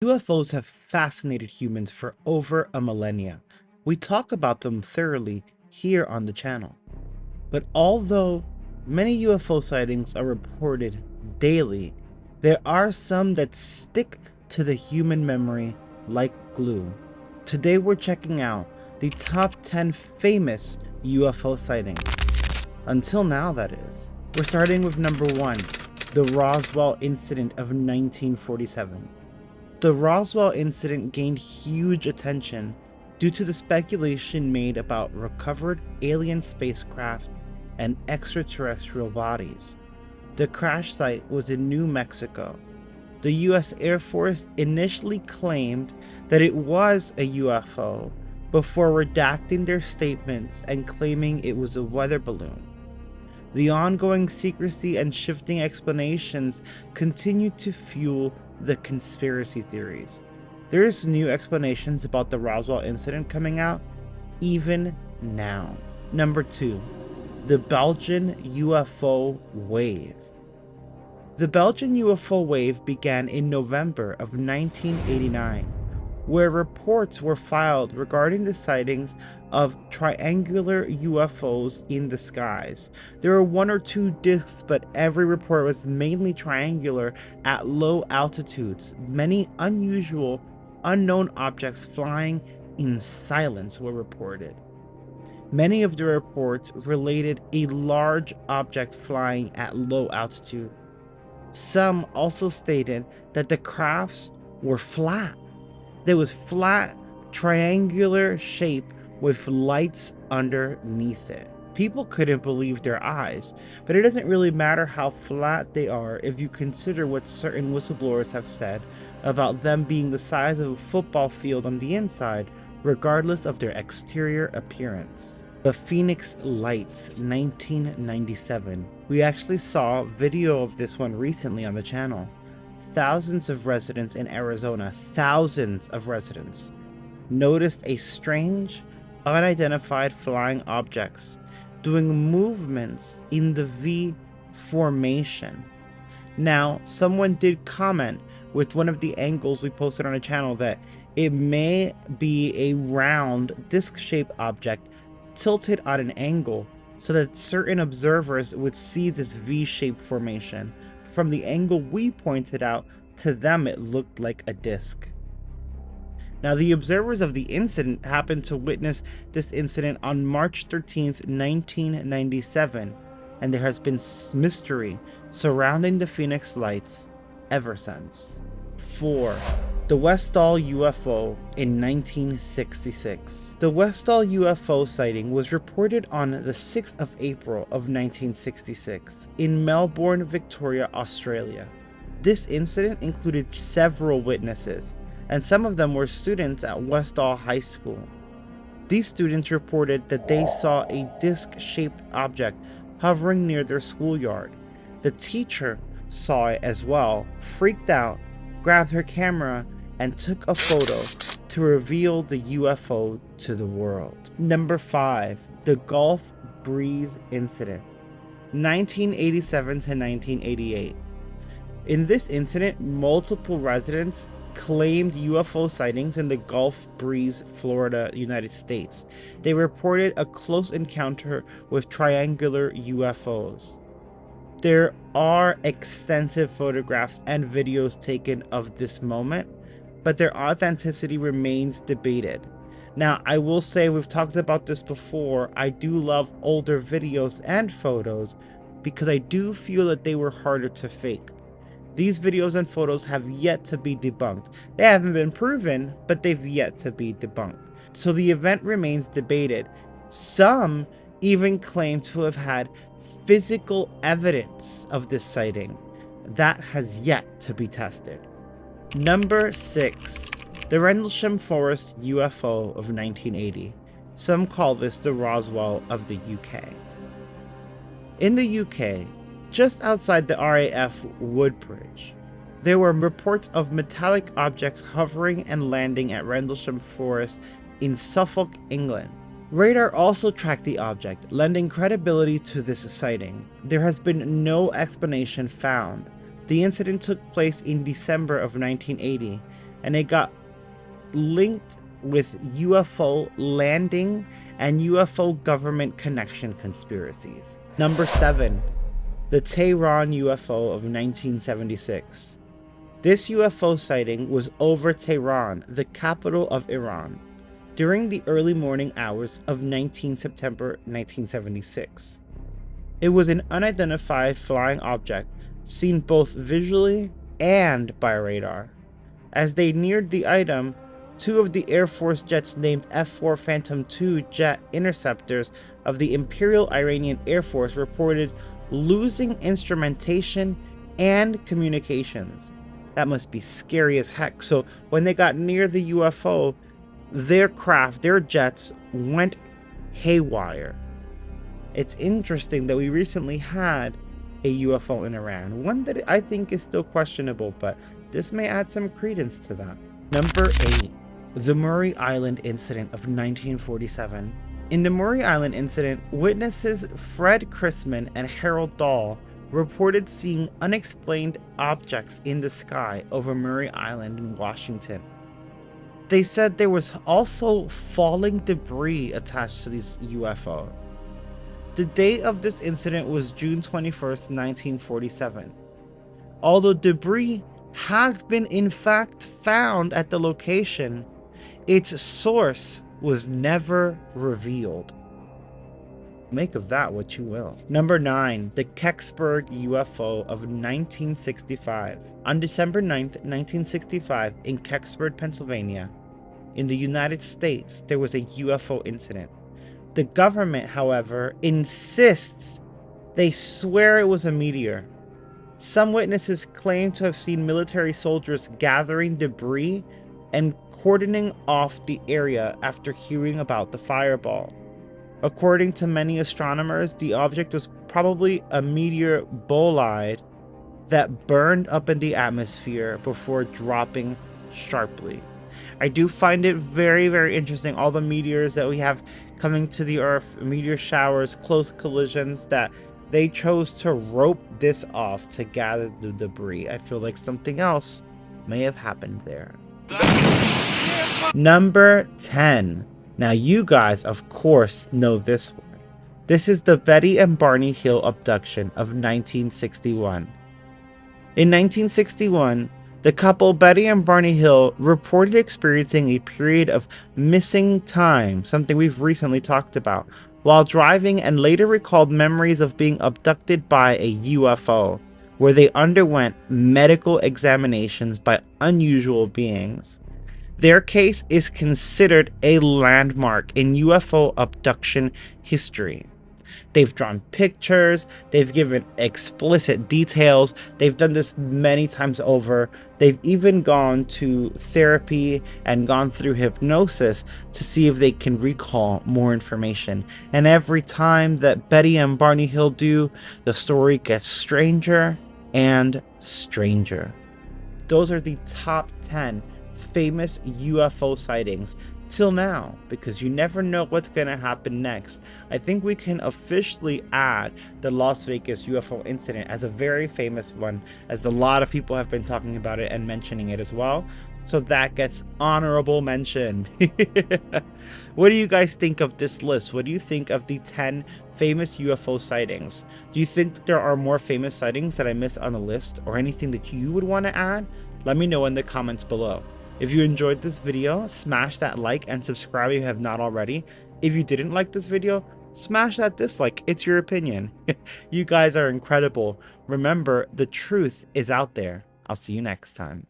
UFOs have fascinated humans for over a millennia. We talk about them thoroughly here on the channel. But although many UFO sightings are reported daily, there are some that stick to the human memory like glue. Today we're checking out the top 10 famous UFO sightings. Until now, that is. We're starting with number 1, the Roswell Incident of 1947. The Roswell incident gained huge attention due to the speculation made about recovered alien spacecraft and extraterrestrial bodies. The crash site was in New Mexico. The US Air Force initially claimed that it was a UFO before redacting their statements and claiming it was a weather balloon. The ongoing secrecy and shifting explanations continue to fuel the conspiracy theories. There's new explanations about the Roswell incident coming out even now. Number 2, the Belgian UFO Wave. The Belgian UFO Wave began in November of 1989, where reports were filed regarding the sightings of triangular UFOs in the skies. There were 1 or 2 discs, but every report was mainly triangular at low altitudes. Many unusual, unknown objects flying in silence were reported. Many of the reports related a large object flying at low altitude. Some also stated that the crafts were flat. There was flat, triangular shape with lights underneath it. People couldn't believe their eyes, but it doesn't really matter how flat they are if you consider what certain whistleblowers have said about them being the size of a football field on the inside, regardless of their exterior appearance. The Phoenix Lights, 1997. We actually saw video of this one recently on the channel. Thousands of residents in Arizona, noticed a strange, unidentified flying objects doing movements in the V formation. Now, someone did comment with one of the angles we posted on the channel that it may be a round, disc-shaped object tilted at an angle so that certain observers would see this V-shaped formation. From the angle we pointed out, to them it looked like a disc. Now, the observers of the incident happened to witness this incident on March 13th, 1997, and there has been mystery surrounding the Phoenix Lights ever since. 4. The Doll UFO in 1966. The Doll UFO sighting was reported on the 6th of April of 1966 in Melbourne, Victoria, Australia. This incident included several witnesses, and some of them were students at Westall High School. These students reported that they saw a disc-shaped object hovering near their schoolyard. The teacher saw it as well, freaked out, grabbed her camera, and took a photo to reveal the UFO to the world. Number 5. The Gulf Breeze Incident, 1987 to 1988. In this incident, multiple residents claimed UFO sightings in the Gulf Breeze, Florida, United States. They reported a close encounter with triangular UFOs. There are extensive photographs and videos taken of this moment, but their authenticity remains debated. Now, I will say, we've talked about this before, I do love older videos and photos because I do feel that they were harder to fake. These videos and photos have yet to be debunked. They haven't been proven, but they've yet to be debunked. So the event remains debated. Some even claim to have had physical evidence of this sighting. That has yet to be tested. Number 6. The Rann Forest UFO of 1980. Some call this the Roswell of the UK. In the UK, just outside the RAF Woodbridge, there were reports of metallic objects hovering and landing at Rann Forest in Suffolk, England. Radar also tracked the object, lending credibility to this sighting. There has been no explanation found. The incident took place in December of 1980, and it got linked with UFO landing and UFO government connection conspiracies. Number 7. The Tehran UFO of 1976. This UFO sighting was over Tehran, the capital of Iran, during the early morning hours of 19 September 1976. It was an unidentified flying object seen both visually and by radar. As they neared the item, 2 of the Air Force jets named F-4 Phantom II jet interceptors of the Imperial Iranian Air Force reported losing instrumentation and communications. That must be scary as heck. So when they got near the UFO, their jets went haywire. It's interesting that we recently had a UFO in Iran, one that I think is still questionable, but this may add some credence to that. Number 8. The Murray Island Incident of 1947. In the Murray Island Incident, witnesses Fred Chrisman and Harold Doll reported seeing unexplained objects in the sky over Murray Island in Washington. They said there was also falling debris attached to these UFO. The date of this incident was June 21st, 1947. Although debris has been in fact found at the location, its source was never revealed. Make of that what you will. Number 9. The Cburg UFO of 1965. On December 9th, 1965, in Cburg, Pennsylvania, in the United States, there was a UFO incident. The government, however, insists, they swear it was a meteor. Some witnesses claim to have seen military soldiers gathering debris and cordoning off the area after hearing about the fireball. According to many astronomers, the object was probably a meteor bolide that burned up in the atmosphere before dropping sharply. I do find it very, very interesting, all the meteors that we have coming to the Earth, meteor showers, close collisions, that they chose to rope this off to gather the debris. I feel like something else may have happened there. Number 10. Now you guys, of course, know this one. This is the Betty and Barney Hill abduction of 1961. In 1961, the couple Betty and Barney Hill reported experiencing a period of missing time, something we've recently talked about, while driving, and later recalled memories of being abducted by a UFO, where they underwent medical examinations by unusual beings. Their case is considered a landmark in UFO abduction history. They've drawn pictures, they've given explicit details, they've done this many times over. They've even gone to therapy and gone through hypnosis to see if they can recall more information. And every time that Betty and Barney Hill do, the story gets stranger and stranger. Those are the top 10 famous UFO sightings till now, because you never know what's gonna happen next. I think we can officially add the Las Vegas UFO incident as a very famous one, as a lot of people have been talking about it and mentioning it as well. So that gets honorable mention. What do you guys think of this list? What do you think of the 10 famous UFO sightings? Do you think that there are more famous sightings that I missed on the list, or anything that you would want to add? Let me know in the comments below. If you enjoyed this video, smash that like and subscribe if you have not already. If you didn't like this video, smash that dislike. It's your opinion. You guys are incredible. Remember, the truth is out there. I'll see you next time.